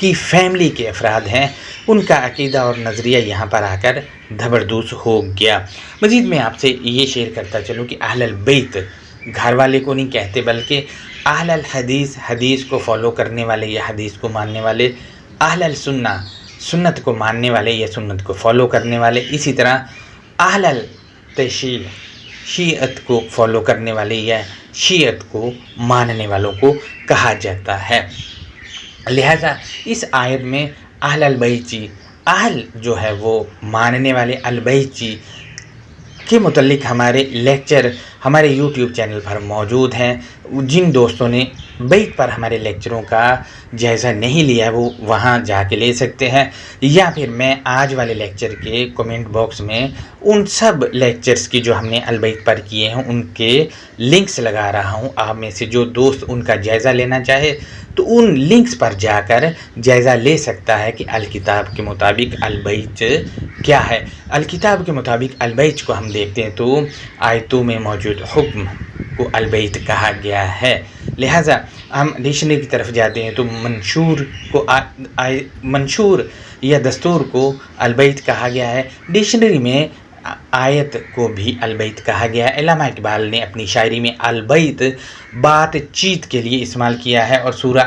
کی فیملی کے افراد ہیں ان کا عقیدہ اور نظریہ یہاں پر آ کر دھبردوس ہو گیا۔ مزید میں آپ سے یہ شیئر کرتا چلوں کہ اہل البیت گھر والے کو نہیں کہتے بلکہ اہل الحدیث، حدیث کو فالو کرنے والے یا حدیث کو ماننے والے، اہل السنہ سنت کو ماننے والے یا سنت کو فالو کرنے والے، اسی طرح اہل التشیع شیعت کو فالو کرنے والے یا شیعت کو ماننے والوں کو کہا جاتا ہے۔ لہذا اس آیت میں اہل البیت، اہل جو ہے وہ ماننے والے البیت کے متعلق ہمارے لیکچر ہمارے یوٹیوب چینل پر موجود ہیں۔ جن دوستوں نے بیت پر ہمارے لیکچروں کا جائزہ نہیں لیا ہے وہ وہاں جا کے لے سکتے ہیں، یا پھر میں آج والے لیکچر کے کومنٹ باکس میں ان سب لیکچرز کی جو ہم نے البیت پر کیے ہیں ان کے لنکس لگا رہا ہوں۔ آپ میں سے جو دوست ان کا جائزہ لینا چاہے تو ان لنکس پر جا کر جائزہ لے سکتا ہے کہ الکتاب کے مطابق البیت کیا ہے۔ الکتاب کے مطابق البیت کو ہم دیکھتے ہیں تو آیتوں میں موجود حکم کو البیت کہا گیا ہے۔ لہٰذا ہم ڈکشنری کی طرف جاتے ہیں تو منشور یا دستور کو البیت کہا گیا ہے۔ ڈکشنری میں آیت کو بھی البیت کہا گیا ہے۔ علامہ اقبال نے اپنی شاعری میں البیت بات چیت کے لیے استعمال کیا ہے، اور سورہ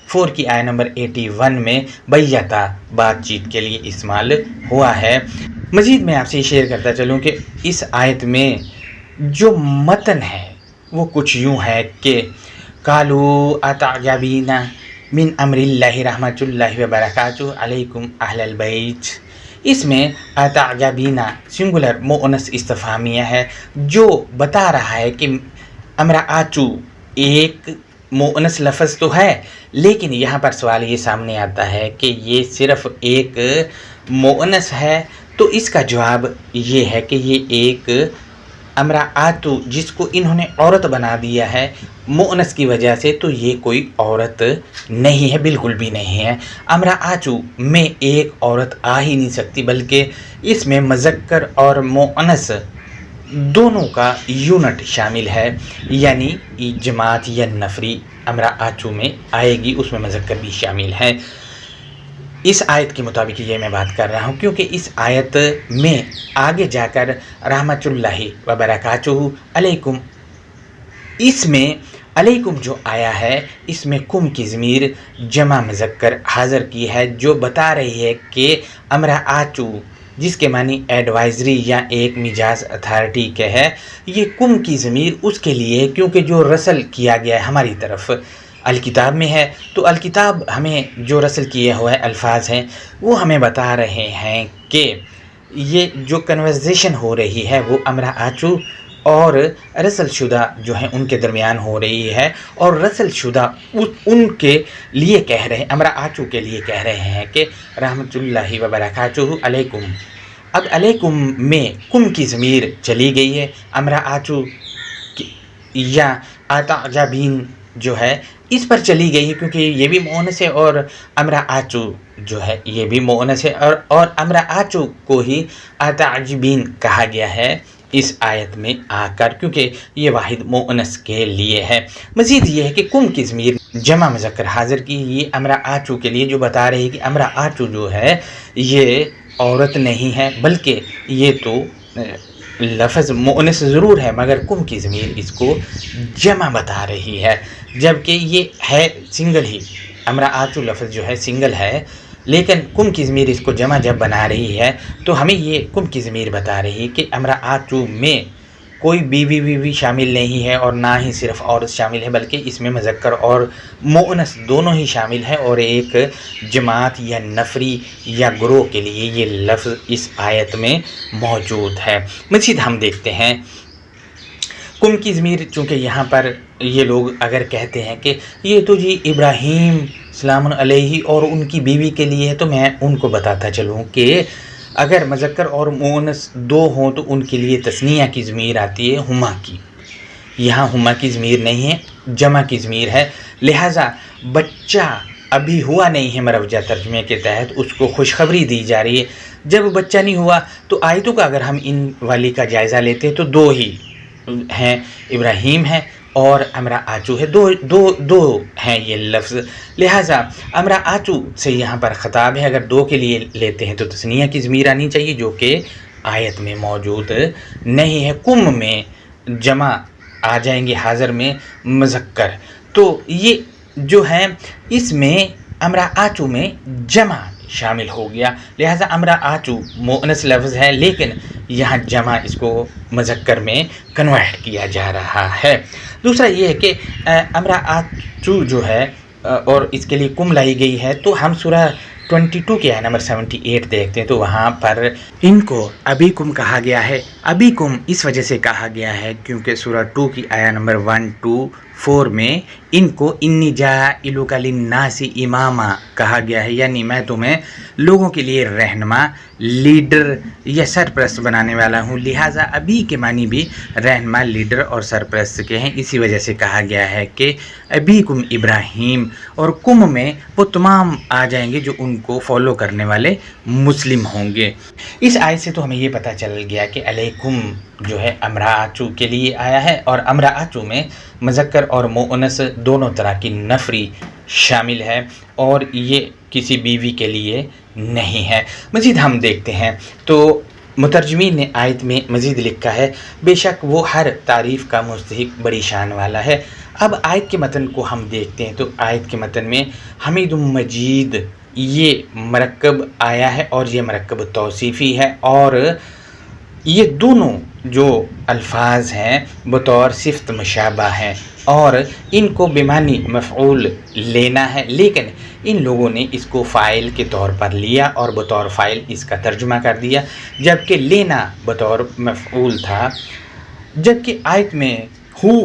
4 کی آیت نمبر 81 میں بیتا بات چیت کے لیے استعمال ہوا ہے۔ مزید میں آپ سے شیئر کرتا چلوں کہ اس آیت میں جو متن ہے وہ کچھ یوں ہے کہ قالوا اتعجبین من امر اللہ رحمۃ اللہ وبرکاتہ علیکم اہل البیت۔ اس میں اتعجبین سنگولر مؤنث استفہامیہ ہے جو بتا رہا ہے کہ امرأتو ایک مؤنث لفظ تو ہے، لیکن یہاں پر سوال یہ سامنے آتا ہے کہ یہ صرف ایک مؤنث ہے، تو اس کا جواب یہ ہے کہ یہ ایک امرأتو جس کو انہوں نے عورت بنا دیا ہے مؤنث کی وجہ سے، تو یہ کوئی عورت نہیں ہے، بالکل بھی نہیں ہے۔ امرأتو میں ایک عورت آ ہی نہیں سکتی، بلکہ اس میں مذکر اور مؤنث دونوں کا یونٹ شامل ہے، یعنی جماعت یا نفری امرأتو میں آئے گی، اس میں مذکر بھی شامل ہے۔ اس آیت کے مطابق یہ میں بات کر رہا ہوں کیونکہ اس آیت میں آگے جا کر رحمۃ اللہ وبرکاتہ علیکم، اس میں علیکم جو آیا ہے اس میں کم کی ضمیر جمع مذکر حاضر کی ہے، جو بتا رہی ہے کہ امرأتو جس کے معنی ایڈوائزری یا ایک مجاز اتھارٹی کے ہے، یہ کم کی ضمیر اس کے لیے کیونکہ جو رسل کیا گیا ہے ہماری طرف الکتاب میں ہے، تو الکتاب ہمیں جو رسل کیے ہوئے الفاظ ہیں وہ ہمیں بتا رہے ہیں کہ یہ جو کنورزیشن ہو رہی ہے وہ امرأتو اور رسل شدہ جو ہیں ان کے درمیان ہو رہی ہے، اور رسل شدہ ان کے لیے کہہ رہے ہیں، امرأتو کے لیے کہہ رہے ہیں کہ رحمۃ اللہ وبرکاتہ علیکم۔ اب علیکم میں کم کی ضمیر چلی گئی ہے، امرأتو یا اتعجبین جو ہے اس پر چلی گئی ہے کیونکہ یہ بھی مؤنث ہے، اور امرأتو جو ہے یہ بھی مؤنث ہے، اور امرأتو کو ہی اتعجبین کہا گیا ہے اس آیت میں آ کر، کیونکہ یہ واحد مؤنث کے لیے ہے۔ مزید یہ ہے کہ کم کی ضمیر جمع مذکر حاضر کی یہ امرأتو کے لیے، جو بتا رہی ہے کہ امرأتو جو ہے یہ عورت نہیں ہے، بلکہ یہ تو لفظ مؤنث ضرور ہے مگر کم کی ضمیر اس کو جمع بتا رہی ہے، جبکہ یہ ہے سنگل ہی، امرأتو لفظ جو ہے سنگل ہے، لیکن کم کی ضمیر اس کو جمع جب بنا رہی ہے تو ہمیں یہ کم کی ضمیر بتا رہی ہے کہ امرأتو میں کوئی بیوی شامل نہیں ہے، اور نہ ہی صرف عورت شامل ہے، بلکہ اس میں مذکر اور مؤنث دونوں ہی شامل ہیں، اور ایک جماعت یا نفری یا گروہ کے لیے یہ لفظ اس آیت میں موجود ہے۔ مزید ہم دیکھتے ہیں کم کی ضمیر، چونکہ یہاں پر یہ لوگ اگر کہتے ہیں کہ یہ تو جی ابراہیم سلام علیہ اور ان کی بیوی کے لیے ہے، تو میں ان کو بتاتا چلوں کہ اگر مذکر اور مؤنث دو ہوں تو ان کے لیے تثنیہ کی ضمیر آتی ہے ہما کی، یہاں ہما کی ضمیر نہیں ہے، جمع کی ضمیر ہے، لہٰذا بچہ ابھی ہوا نہیں ہے مروجہ ترجمے کے تحت اس کو خوشخبری دی جا رہی ہے۔ جب بچہ نہیں ہوا تو آیتوں کا اگر ہم ان والی کا جائزہ لیتے ہیں تو دو ہی ہیں، ابراہیم ہے اور امرا آچو ہے، دو ہیں یہ لفظ، لہٰذا امرا آچو سے یہاں پر خطاب ہے۔ اگر دو کے لیے لیتے ہیں تو تثنیہ کی ضمیر آنی چاہیے، جو کہ آیت میں موجود نہیں ہے۔ کم میں جمع آ جائیں گے، حاضر میں مذکر، تو یہ جو ہے اس میں امرا آچو میں جمع شامل ہو گیا، لہٰذا امرا آچو مؤنث لفظ ہے لیکن یہاں جمع اس کو مذکر میں کنورٹ کیا جا رہا ہے۔ دوسرا یہ ہے کہ امرا آچو جو ہے اور اس کے لیے کم لائی گئی ہے، تو ہم سورہ 22 کے آیت نمبر 78 دیکھتے ہیں، تو وہاں پر ان کو ابھی کم کہا گیا ہے۔ ابھی کم اس وجہ سے کہا گیا ہے کیونکہ سورہ 2 کی آیت نمبر 124 میں ان کو انی جاعلک للناس اماما کہا گیا ہے، یعنی میں تمہیں لوگوں کے لیے رہنما، لیڈر یا سرپرست بنانے والا ہوں، لہٰذا ابھی کے معنی بھی رہنما، لیڈر اور سرپرست کے ہیں، اسی وجہ سے کہا گیا ہے کہ ابھی کم ابراہیم، اور کم میں وہ تمام آ جائیں گے جو ان کو فالو کرنے والے مسلم ہوں گے۔ اس آیت سے تو ہمیں یہ پتہ چل گیا کہ علیکم جو ہے امرا آچو کے لیے آیا ہے، اور امرا آچو میں مذکر اور مؤنث دونوں طرح کی نفری شامل ہے، اور یہ کسی بیوی کے لیے نہیں ہے۔ مزید ہم دیکھتے ہیں تو مترجمین نے آیت میں مزید لکھا ہے، بے شک وہ ہر تعریف کا مستحق بڑی شان والا ہے۔ اب آیت کے متن کو ہم دیکھتے ہیں تو آیت کے متن میں حمید مجید یہ مرکب آیا ہے، اور یہ مرکب توصیفی ہے، اور یہ دونوں جو الفاظ ہیں بطور صفت مشابہ ہیں، اور ان کو بمعنی مفعول لینا ہے، لیکن ان لوگوں نے اس کو فاعل کے طور پر لیا اور بطور فاعل اس کا ترجمہ کر دیا، جبکہ لینا بطور مفعول تھا۔ جبکہ آیت میں ہو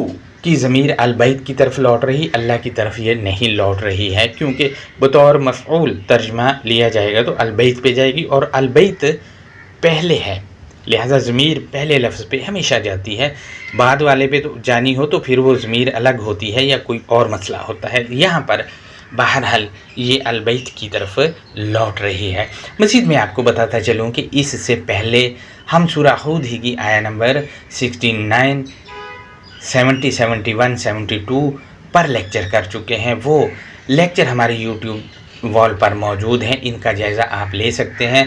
کی ضمیر البیت کی طرف لوٹ رہی، اللہ کی طرف یہ نہیں لوٹ رہی ہے، کیونکہ بطور مفعول ترجمہ لیا جائے گا تو البیت پہ جائے گی، اور البیت پہلے ہے، لہذا ضمیر پہلے لفظ پہ ہمیشہ جاتی ہے، بعد والے پہ تو جانی ہو تو پھر وہ ضمیر الگ ہوتی ہے یا کوئی اور مسئلہ ہوتا ہے۔ یہاں پر بہرحال یہ البیت کی طرف لوٹ رہی ہے۔ مزید میں آپ کو بتاتا چلوں کہ اس سے پہلے ہم سورہ ہود ہی کی آیت نمبر 69، 70، 71، 72 پر لیکچر کر چکے ہیں، وہ لیکچر ہمارے یوٹیوب وال پر موجود ہیں، ان کا جائزہ آپ لے سکتے ہیں۔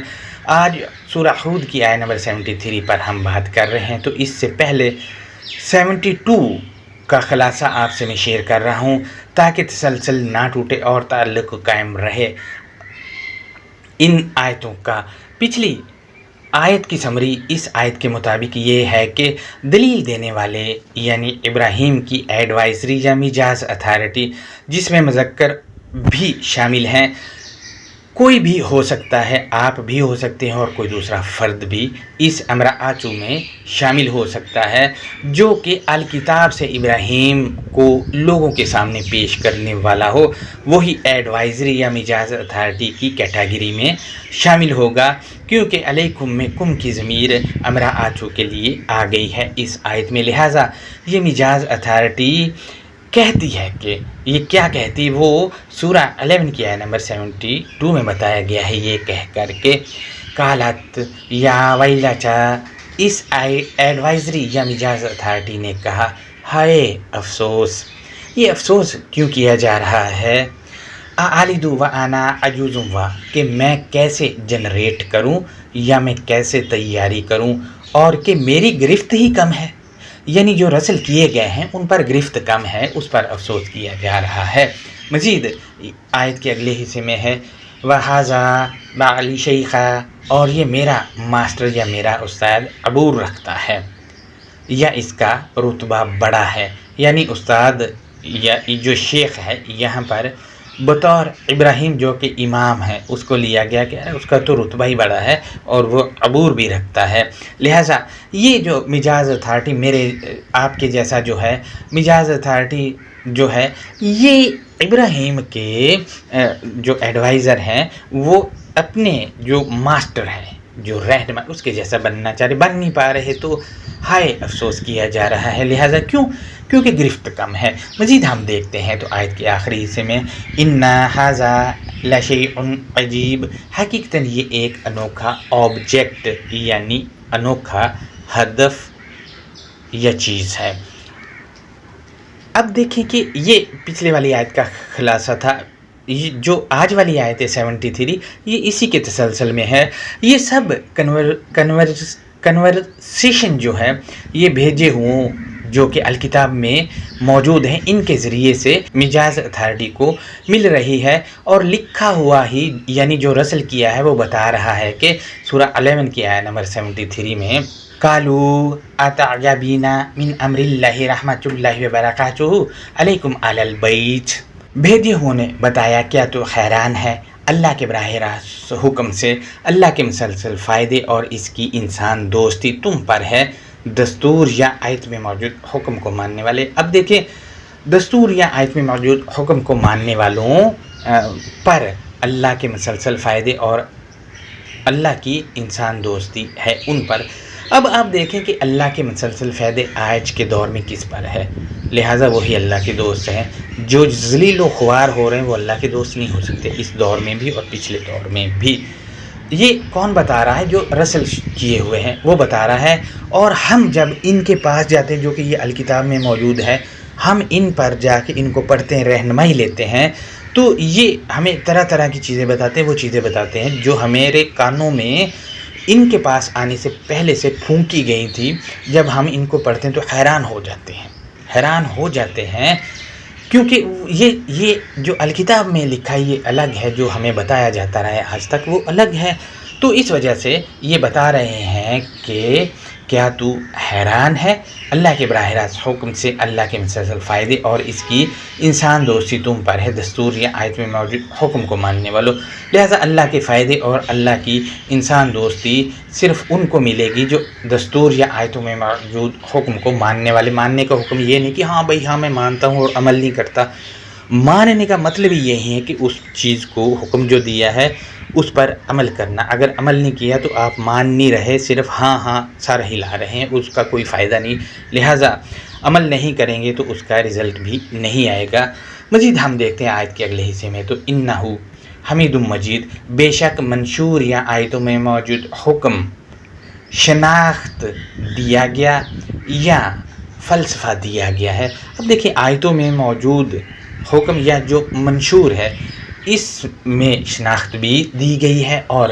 آج سورہ ہود کی آیت نمبر 73 پر ہم بات کر رہے ہیں، تو اس سے پہلے 72 کا خلاصہ آپ سے میں شیئر کر رہا ہوں تاکہ تسلسل نہ ٹوٹے اور تعلق قائم رہے ان آیتوں کا۔ پچھلی آیت کی سمری اس آیت کے مطابق یہ ہے کہ دلیل دینے والے یعنی ابراہیم کی ایڈوائزری یا مجاز اتھارٹی، جس میں مذکر بھی شامل ہیں، کوئی بھی ہو سکتا ہے، آپ بھی ہو سکتے ہیں، اور کوئی دوسرا فرد بھی اس امرا آچو میں شامل ہو سکتا ہے، جو کہ الکتاب سے ابراہیم کو لوگوں کے سامنے پیش کرنے والا ہو، وہی ایڈوائزری یا مجاز اتھارٹی کی کیٹیگری میں شامل ہوگا، کیونکہ علیکم میں کم کی ضمیر امرا آچو کے لیے آ گئی ہے اس آیت میں، لہٰذا یہ مجاز اتھارٹی کہتی ہے کہ یہ کیا کہتی، وہ سورہ 11 کی آیت نمبر 72 میں بتایا گیا ہے، یہ کہہ کر کہ قالت یا ویلتا، اس ایڈوائزری یا مجاز اتھارٹی نے کہا ہائے افسوس۔ یہ افسوس کیوں کیا جا رہا ہے؟ اعلد و انا عجوز و، کہ میں کیسے جنریٹ کروں یا میں کیسے تیاری کروں، اور کہ میری گرفت ہی کم ہے، یعنی جو رسل کیے گئے ہیں ان پر گرفت کم ہے، اس پر افسوس کیا جا رہا ہے۔ مزید آیت کے اگلے حصے میں ہے وَهَذَا بَعْلِي شَيْخًا، اور یہ میرا ماسٹر یا میرا استاد عبور رکھتا ہے یا اس کا رتبہ بڑا ہے، یعنی استاد یا جو شیخ ہے یہاں پر بطور ابراہیم جو کہ امام ہے اس کو لیا گیا کہ اس کا تو رتبہ ہی بڑا ہے اور وہ عبور بھی رکھتا ہے، لہٰذا یہ جو مجاز اتھارٹی میرے آپ کے جیسا جو ہے مجاز اتھارٹی جو ہے، یہ ابراہیم کے جو ایڈوائزر ہیں وہ اپنے جو ماسٹر ہیں جو رہنما اس کے جیسا بننا چاہ رہے، بن نہیں پا رہے، تو ہائے افسوس کیا جا رہا ہے، لہٰذا کیونکہ گرفت کم ہے۔ مزید ہم دیکھتے ہیں تو آیت کے آخری حصے میں ان ھذا لشیء عجیب، حقیقتاً یہ ایک انوکھا آبجیکٹ یعنی انوکھا ہدف یا چیز ہے۔ اب دیکھیں کہ یہ پچھلے والی آیت کا خلاصہ تھا، یہ جو آج والی آیت ہے 73 یہ اسی کے تسلسل میں ہے۔ یہ سب کنورسیشن جو ہے یہ بھیجے ہوں جو کہ الکتاب میں موجود ہیں، ان کے ذریعے سے مجاز اتھارٹی کو مل رہی ہے، اور لکھا ہوا ہی یعنی جو رسل کیا ہے وہ بتا رہا ہے کہ سورہ 11 کی آیت نمبر 73 میں قالوا اتعجبین من امر اللہ رحمۃ اللہ وبرکاتہ علیکم اہل البیت، بھیجے ہوں نے بتایا کیا تو حیران ہے اللہ کے براہ راست حکم سے، اللہ کے مسلسل فائدے اور اس کی انسان دوستی تم پر ہے، دستور یا آیت میں موجود حکم کو ماننے والے۔ اب دیکھیں دستور یا آیت میں موجود حکم کو ماننے والوں پر اللہ کے مسلسل فائدے اور اللہ کی انسان دوستی ہے ان پر۔ اب آپ دیکھیں کہ اللہ کے مسلسل فائدے آج کے دور میں کس پر ہے، لہٰذا وہی اللہ کے دوست ہیں۔ جو ذلیل و خوار ہو رہے ہیں وہ اللہ کے دوست نہیں ہو سکتے، اس دور میں بھی اور پچھلے دور میں بھی۔ یہ کون بتا رہا ہے؟ جو رسل کیے ہوئے ہیں وہ بتا رہا ہے، اور ہم جب ان کے پاس جاتے ہیں جو کہ یہ الکتاب میں موجود ہے، ہم ان پر جا کے ان کو پڑھتے ہیں، رہنمائی لیتے ہیں، تو یہ ہمیں طرح طرح کی چیزیں بتاتے ہیں، وہ چیزیں بتاتے ہیں جو ہمارے کانوں میں ان کے پاس آنے سے پہلے سے پھونکی گئی تھی۔ جب ہم ان کو پڑھتے ہیں تو حیران ہو جاتے ہیں کیونکہ یہ جو الکتاب میں لکھا ہے یہ الگ ہے، جو ہمیں بتایا جاتا رہا ہے آج تک وہ الگ ہے۔ تو اس وجہ سے یہ بتا رہے ہیں کہ کیا تو حیران ہے، اللہ کے براہ راست حکم سے اللہ کے مسلسل فائدے اور اس کی انسان دوستی تم پر ہے، دستور یا آیت میں موجود حکم کو ماننے والوں۔ لہٰذا اللہ کے فائدے اور اللہ کی انسان دوستی صرف ان کو ملے گی جو دستور یا آیتوں میں موجود حکم کو ماننے والے۔ ماننے کا حکم یہ نہیں کہ ہاں بھائی ہاں میں مانتا ہوں اور عمل نہیں کرتا، ماننے کا مطلب یہی ہے کہ اس چیز کو حکم جو دیا ہے اس پر عمل کرنا۔ اگر عمل نہیں کیا تو آپ مان نہیں رہے، صرف ہاں سر ہلا رہے ہیں، اس کا کوئی فائدہ نہیں، لہٰذا عمل نہیں کریں گے تو اس کا رزلٹ بھی نہیں آئے گا۔ مزید ہم دیکھتے ہیں آیت کے اگلے حصے میں، تو انہو حمید مجید، بے شک منشور یا آیتوں میں موجود حکم شناخت دیا گیا یا فلسفہ دیا گیا ہے۔ اب دیکھیں آیتوں میں موجود حکم یا جو منشور ہے اس میں شناخت بھی دی گئی ہے اور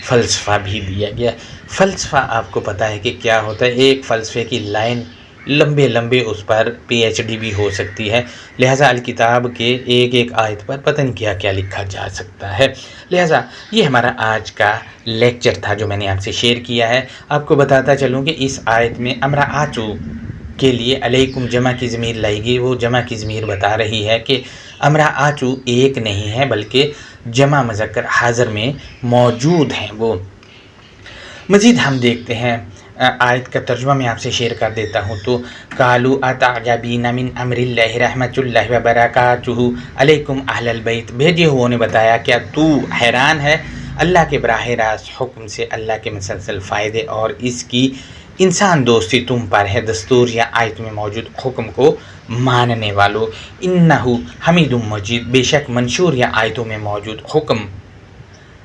فلسفہ بھی دیا گیا۔ فلسفہ آپ کو پتہ ہے کہ کیا ہوتا ہے، ایک فلسفے کی لائن لمبے اس پر PhD بھی ہو سکتی ہے، لہٰذا الکتاب کے ایک آیت پر پتہ نہیں کیا لکھا جا سکتا ہے۔ لہٰذا یہ ہمارا آج کا لیکچر تھا جو میں نے آپ سے شیئر کیا ہے۔ آپ کو بتاتا چلوں کہ اس آیت میں امرا آچو کے لیے علیکم جمع کی ضمیر لائی گئی، وہ جمع کی ضمیر بتا رہی ہے کہ امرا آچو ایک نہیں ہے بلکہ جمع مذکر حاضر میں موجود ہیں وہ۔ مزید ہم دیکھتے ہیں آیت کا ترجمہ میں آپ سے شیئر کر دیتا ہوں، تو قالوا اتعجبین من امر اللہ رحمۃ اللہ وبرکاتہ علیکم اہل البیت، بھیجے ہوئے نے بتایا کیا تو حیران ہے اللہ کے براہ راست حکم سے، اللہ کے مسلسل فائدے اور اس کی انسان دوستی تم پر ہے، دستور یا آیت میں موجود حکم کو ماننے والوں۔ انہو حمید مجید، بے شک منشور یا آیتوں میں موجود حکم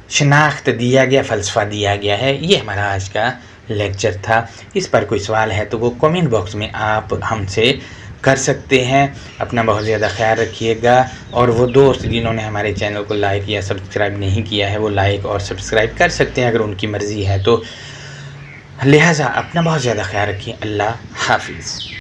شناخت دیا گیا، فلسفہ دیا گیا ہے۔ یہ ہمارا آج کا لیکچر تھا۔ اس پر کوئی سوال ہے تو وہ کومنٹ باکس میں آپ ہم سے کر سکتے ہیں۔ اپنا بہت زیادہ خیال رکھیے گا، اور وہ دوست جنہوں نے ہمارے چینل کو لائک یا سبسکرائب نہیں کیا ہے وہ لائک اور سبسکرائب کر سکتے ہیں اگر ان کی مرضی ہے تو۔ لہٰذا اپنا بہت زیادہ خیال رکھیے۔ اللہ حافظ۔